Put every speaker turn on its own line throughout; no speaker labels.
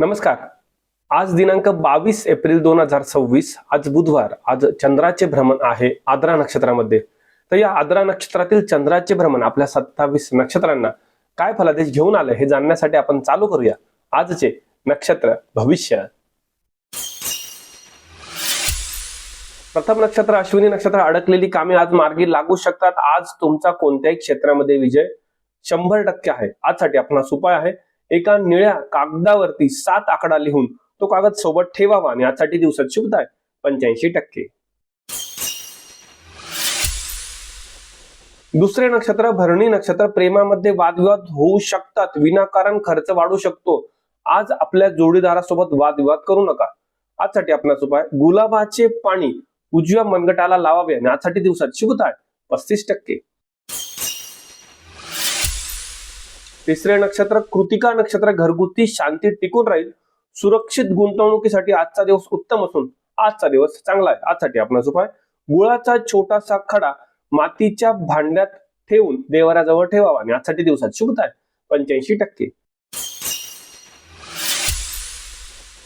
नमस्कार. आज दिनांक 22 एप्रिल 2026. आज बुधवार. आज चंद्राचे भ्रमण आहे आद्रा नक्षत्रामध्ये. तर या आद्रा नक्षत्रातील चंद्राचे भ्रमण आपल्या 27 नक्षत्रांना काय फलादेश घेऊन आले हे जाणण्यासाठी आपण चालू करूया आजचे नक्षत्र भविष्य. प्रथम नक्षत्र अश्विनी नक्षत्र. अडकलेली कामे आज मार्गी लागू शकतात. आज तुमचा कोणत्याही क्षेत्रामध्ये विजय 100% आहे. आजसाठी आपणास उपाय आहे, एका निळ्या कागदावरती 7 आकडा लिहून तो कागद सोबत ठेवावा आणि यासाठी दिवसात शुभ आहे 85%. दुसरे नक्षत्र भरणी नक्षत्र. प्रेमामध्ये वादविवाद होऊ शकतात. विनाकारण खर्च वाढू शकतो. आज आपल्या जोडीदारासोबत वादविवाद करू नका. आजसाठी आपणास उपाय, गुलाबाचे पाणी उजव्या मनगटाला लावावे आणि यासाठी दिवसात शुभ आहे 35%. तिसरे नक्षत्र कृतिका नक्षत्र. घरगुती शांती टिकून राहील. सुरक्षित गुंतवणुकीसाठी आजचा दिवस उत्तम असून आजचा दिवस चांगला आहे. आजसाठी आपणास उपाय, गुळाचा छोटासा खडा मातीच्या भांड्यात ठेवून देवाऱ्याजवळ ठेवावा आणि आजसाठी दिवसात शुभ आहे 85%.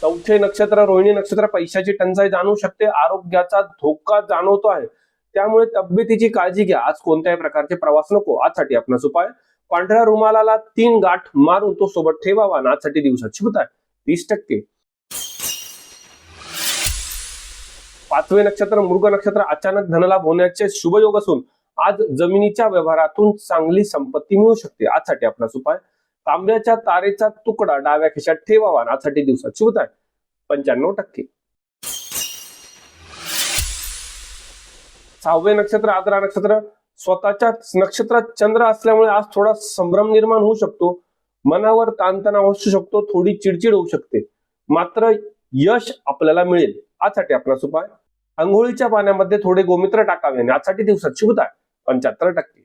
चौथे नक्षत्र रोहिणी नक्षत्र. पैशाची टंचाई जाणवू शकते. आरोग्याचा धोका जाणवतो आहे, त्यामुळे तब्येतीची काळजी घ्या. आज कोणत्याही प्रकारचे प्रवास नको. आजसाठी आपणास उपाय, पांढऱ्या रुमालाला 3 गाठ मारून तो सोबत ठेवावा आणि आजसाठी दिवसात शुभ आहे 30%. पाचवे नक्षत्र मृग नक्षत्र. अचानक धनलाभ होण्याचे शुभ योग असून आज जमिनीच्या व्यवहारातून चांगली संपत्ती मिळू शकते. आजसाठी आपणास उपाय, तांब्याच्या तारेचा तुकडा डाव्या खिशात ठेवावा आणि आजसाठी दिवसात शुभ आहे 95%. सहावे नक्षत्र आद्रा नक्षत्र. स्वतःच्या नक्षत्रात चंद्र असल्यामुळे आज थोडा संभ्रम निर्माण होऊ शकतो. मनावर ताणतणाव असू शकतो. थोडी चिडचिड होऊ शकते, मात्र यश आपल्याला मिळेल. आजसाठी आपणास उपाय, अंघोळीच्या पाण्यामध्ये थोडे गोमित्र टाकावे आणि आजसाठी दिवसात शुभ आहे 75%.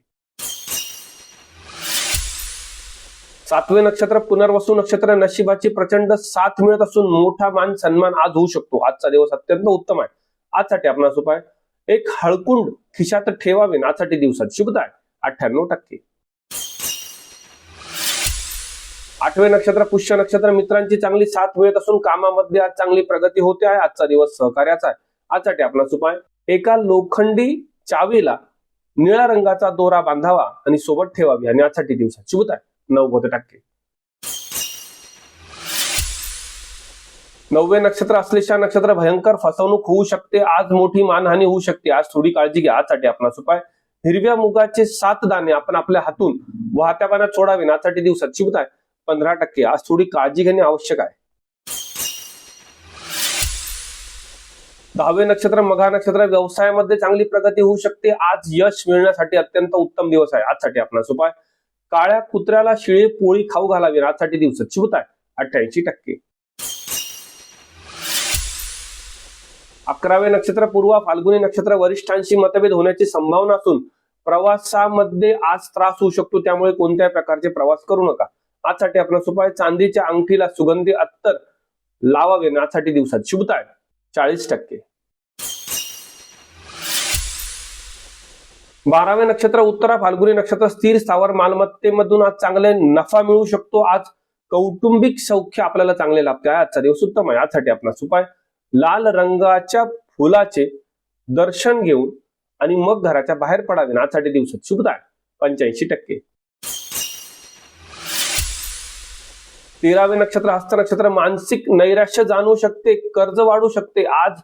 सातवे नक्षत्र पुनर्वसू नक्षत्र. नशिबाची प्रचंड साथ मिळत असून मोठा मान सन्मान आज होऊ शकतो. आजचा दिवस अत्यंत उत्तम आहे. आजसाठी आपणास उपाय, एक हळकुंड खिशात ठेवावे. आजसाठी दिवसात शुभ आहे 98%. आठवे नक्षत्र पुष्य नक्षत्र. मित्रांची चांगली साथ मिळत असून कामामध्ये आज चांगली प्रगती होते आहे. आजचा दिवस सहकार्याचा आहे. आजसाठी आपणास उपाय, एका लोखंडी चावीला निळ्या रंगाचा दोरा बांधावा आणि सोबत ठेवावी आणि आजसाठी दिवसात शुभ आहे 90%. नववे नक्षत्र अश्लेषा नक्षत्र. भयंकर फसवणूक होऊ शकते. आज मोठी मानहानी होऊ शकते. आज थोडी काळजी घ्या. आजसाठी आपणास उपाय, हिरव्या मुगाचे 7 दाणे आपण आपल्या हातून वाहत्या पाण्यात सोडावे. आजसाठी दिवसात शुभ आहे 15%. आज थोडी काळजी घेणे आवश्यक आहे. 10वे नक्षत्र मघा नक्षत्र. व्यवसायामध्ये चांगली प्रगती होऊ शकते. आज यश मिळण्यासाठी अत्यंत उत्तम दिवस आहे. आजसाठी आपणास उपाय, काळ्या कुत्र्याला शिळे पोळी खाऊ घालावी. आजसाठी दिवसात शुभ आहे 88%. 11वे नक्षत्र पूर्वा फाल्गुनी नक्षत्र. वरिष्ठांशी मतभेद होण्याची संभावना असून प्रवासामध्ये आज त्रास होऊ शकतो, त्यामुळे कोणत्याही प्रकारचे प्रवास करू नका. आजसाठी आपणास उपाय, चांदीच्या अंगठीला सुगंधी अत्तर लावावे. आजसाठी दिवसात शुभ आहे 40%. 12वे नक्षत्र उत्तरा फाल्गुनी नक्षत्र. स्थिर स्थावर मालमत्तेमधून आज चांगले नफा मिळू शकतो. आज कौटुंबिक सौख्य आपल्याला चांगले लाभते आहे. आजचा दिवस उत्तम आहे. आजसाठी आपणास उपाय, लाल रंगाच्या फुलाचे दर्शन घेऊन आणि मग घराच्या बाहेर पडावे. आजसाठी दिवसात शुभ आहे 85%. 13वे नक्षत्र हस्त नक्षत्र. मानसिक नैराश्य जाणवू शकते. कर्ज वाढू शकते. आज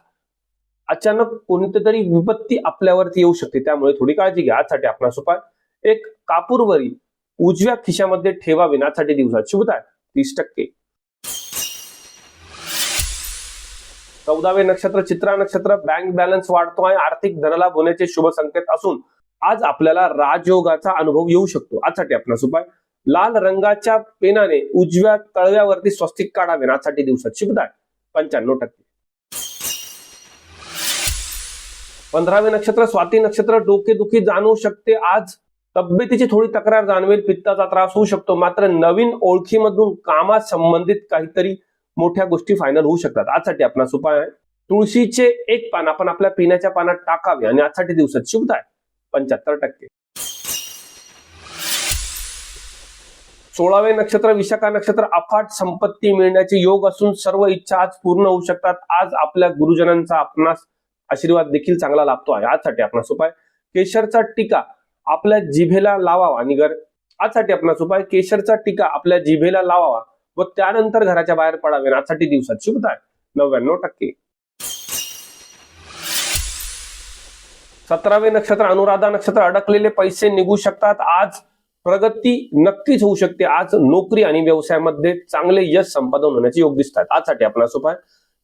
अचानक कोणतीतरी विपत्ती आपल्यावरती येऊ शकते, त्यामुळे थोडी काळजी घ्या. आजसाठी आपणास उपाय, एक कापूरवरी उजव्या खिशामध्ये ठेवावे. आजसाठी दिवसात शुभ आहे 30%. 14वे नक्षत्र चित्रा नक्षत्र. बँक बॅलन्स वाढतो आहे. आर्थिक धनलाभ होण्याचे शुभ संकेत असून आज आपल्याला राजयोगाचा अनुभव येऊ शकतो. आजसाठी आपणास उपाय, लाल रंगाच्या पेनाने उजव्या तळव्यावरती स्वस्तिक काढावे. आजसाठी दिवसात शुभ आहे 95%. 15वे नक्षत्र स्वाती नक्षत्र. डोकेदुखी जाणवू शकते. आज तब्येतीची थोडी तक्रार जाणवेल. पित्ताचा त्रास होऊ शकतो, मात्र नवीन ओळखीमधून कामात संबंधित काहीतरी मोठ्या गोष्टी फायनल होऊ शकतात. आजसाठी आपणास उपाय आहे, तुळशीचे 1 पान आपण आपल्या पिण्याच्या पानात टाकावे आणि आजसाठी दिवसात शुभ आहे 75%. 16वे नक्षत्र विशाखा नक्षत्र अफाट संपत्ती मिळण्याचे योग असून सर्व इच्छा आज पूर्ण होऊ शकतात. आज आपल्या गुरुजनांचा आपणास आशीर्वाद देखील चांगला लाभतो आहे. आजसाठी आपणास उपाय केशरचा टीका आपल्या जिभेला लावावा आणि आजसाठी आपणास उपाय केशरचा टीका आपल्या जिभेला लावावा व त्यानंतर घराच्या बाहेर पडावे. आजसाठी दिवसात शुभता आहे 99%. 17वे नक्षत्र अनुराधा नक्षत्र अडकलेले पैसे निघू शकतात. आज प्रगती नक्कीच होऊ शकते. आज नोकरी आणि व्यवसायामध्ये चांगले यश संपादन होण्याचे योग दिसतात. आजसाठी आपणास उपाय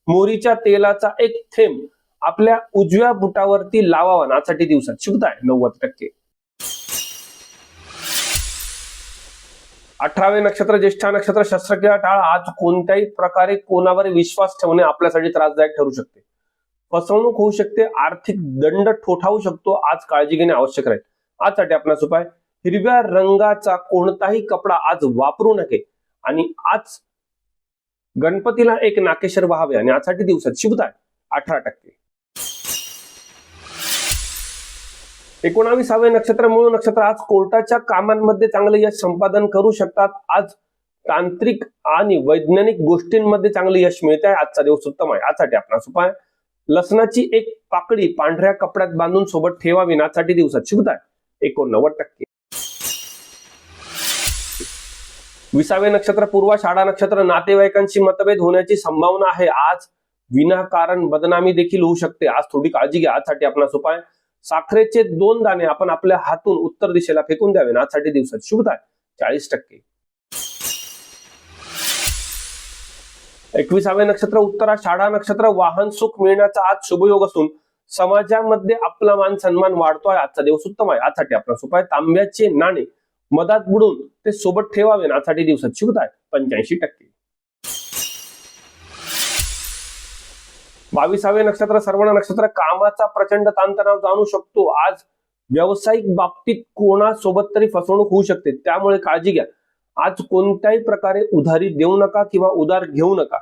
मोहरीच्या तेलाचा एक थेंब आपल्या उजव्या बुटावरती लावावा. आजसाठी दिवसात शुभता आहे 90%. 18वे नक्षत्र ज्येष्ठा नक्षत्र शस्त्रक्रिया टाळा. आज कोणत्याही प्रकारे कोणावर विश्वास ठेवणे आपल्यासाठी त्रासदायक ठरू शकते. फसवणूक होऊ शकते. आर्थिक दंड ठोठावू शकतो. आज काळजी घेणे आवश्यक राहील. आजसाठी आपणास उपाय हिरव्या रंगाचा कोणताही कपडा आज वापरू नये आणि आज गणपतीला एक नाकेशर व्हावे आणि आजसाठी दिवसात शुभता आहे 18%. 19वे नक्षत्र मूळ नक्षत्र आज कोर्टाच्या कामांमध्ये चांगले यश संपादन करू शकतात. आज तांत्रिक आणि वैज्ञानिक गोष्टींमध्ये चांगले यश मिळते आहे. आजचा दिवस उत्तम आहे. आजसाठी आपणास उपाय लसणाची एक पाकळी पांढऱ्या कपड्यात बांधून सोबत ठेवावी. आजसाठी दिवसात शुभता आहे 89%. 20वे नक्षत्र पूर्वाषाढा नक्षत्र नातेवाईकांशी मतभेद होण्याची संभावना आहे. आज विनाकारण बदनामी देखील होऊ शकते. आज थोडी काळजी घ्या. आजसाठी आपणास उपाय साखरेचे 2 दाणे आपण आपल्या हातून उत्तर दिशेला फेकून द्यावे. आजसाठी दिवसात शुभता आहे 40%. 21वे नक्षत्र उत्तराषाढा नक्षत्र वाहन सुख मिळण्याचा आज शुभयोग असून समाजामध्ये आपला मान सन्मान वाढतोय. आजचा दिवस उत्तम आहे. आजसाठी आपणास उपाय तांब्याचे नाणे मधात बुडून ते सोबत ठेवावे. आजसाठी दिवसात शुभता आहे 85%. 22वे नक्षत्र श्रवण नक्षत्र कामाचा प्रचंड ताणतणाव जाणू शकतो. आज व्यावसायिक बाबतीत कोणासोबत तरी फसवणूक होऊ शकते. त्यामुळे काळजी घ्या. आज कोणत्याही प्रकारे उधारी देऊ नका किंवा उधार घेऊ नका.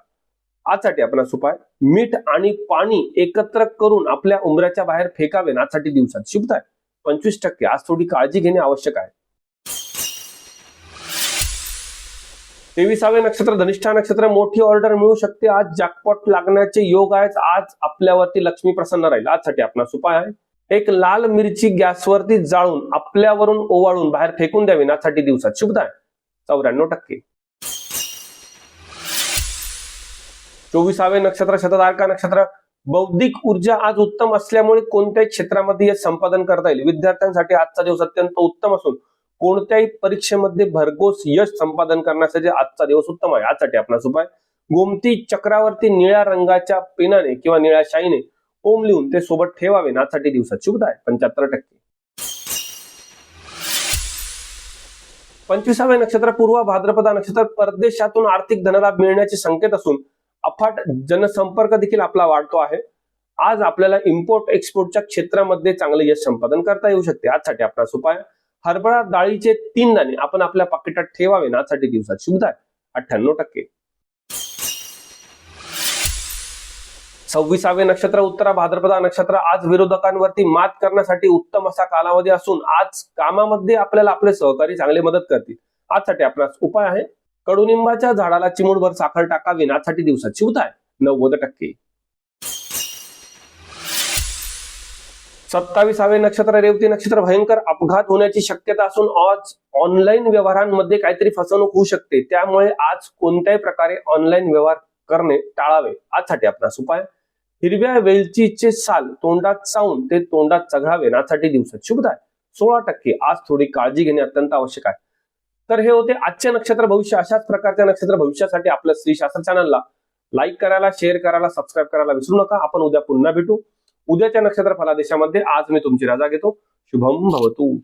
आजसाठी आपणास उपाय मीठ आणि पाणी एकत्र करून आपल्या उंबऱ्याच्या बाहेर फेकावे. आजसाठी दिवसात शुभता आहे 25%. आज थोडी काळजी घेणे आवश्यक आहे. 23वे नक्षत्र धनिष्ठा नक्षत्र मोठी ऑर्डर मिळू शकते. आज जॅकपॉट लागण्याचे योग आहेत. आज आपल्यावरती लक्ष्मी प्रसन्न राहील. आजसाठी आपणास उपाय आहे एक लाल मिरची गॅसवरती जाळून आपल्यावरून ओवाळून बाहेर फेकून द्यावी. आजसाठी दिवसात शुभता आहे 94%. 24वे नक्षत्र शतधारका नक्षत्र बौद्धिक ऊर्जा आज उत्तम असल्यामुळे कोणत्याही क्षेत्रामध्ये यश संपादन करता येईल. विद्यार्थ्यांसाठी आजचा दिवस अत्यंत उत्तम असून कोणत्याही परीक्षेमध्ये भरघोस यश संपादन करण्यासाठी आजचा दिवस उत्तम आहे. आजसाठी आपणास उपाय गोमती चक्रावरती निळ्या रंगाच्या पेनाने किंवा निळ्या शाईने ओम लिहून ते सोबत ठेवावे. आजसाठी दिवसात शुभता आहे 75%. 25वे नक्षत्र पूर्व भाद्रपदा नक्षत्र परदेशातून आर्थिक धनलाभ मिळण्याचे संकेत असून अफाट जनसंपर्क देखील आपला वाढतो आहे. आज आपल्याला इम्पोर्ट एक्सपोर्टच्या क्षेत्रामध्ये चांगले यश संपादन करता येऊ शकते. आजसाठी आपणास उपाय हरभरा डाळीचे 3 दाणे आपण आपल्या पाकिटात ठेवावे. आजसाठी दिवसात शुभता आहे 98%. 26वे नक्षत्र उत्तरा भाद्रपदा नक्षत्र आज विरोधकांवरती मात करण्यासाठी उत्तम असा कालावधी असून आज कामामध्ये आपल्याला आपले सहकारी चांगले मदत करतील. आजसाठी आपणास उपाय आहे कडुनिंबाच्या झाडाला चिमूटभर साखर टाकावी. आजसाठी दिवसात शुभता आहे 90%. 27वे नक्षत्र रेवती नक्षत्र भयंकर अपघात होण्याची शक्यता असून आज ऑनलाईन व्यवहारांमध्ये काहीतरी फसवणूक होऊ शकते. त्यामुळे आज कोणत्याही प्रकारे ऑनलाईन व्यवहार करणे टाळावे. आजसाठी आपणास उपाय हिरव्या वेलचीचे साल तोंडात चावून ते तोंडात चघळावे. आजसाठी दिवसात शुभता आहे 16%. आज थोडी काळजी घेणे अत्यंत आवश्यक आहे. तर हे होते आजचे नक्षत्र भविष्य. अशाच प्रकारच्या नक्षत्र भविष्यासाठी आपल्या श्री शास्त्र चॅनलला लाईक करायला, शेअर करायला, सबस्क्राईब करायला विसरू नका. आपण उद्या पुन्हा भेटू उद्याच्या नक्षत्र फलादेशामध्ये. आज मी तुमची रजा घेतो. शुभम भवतु.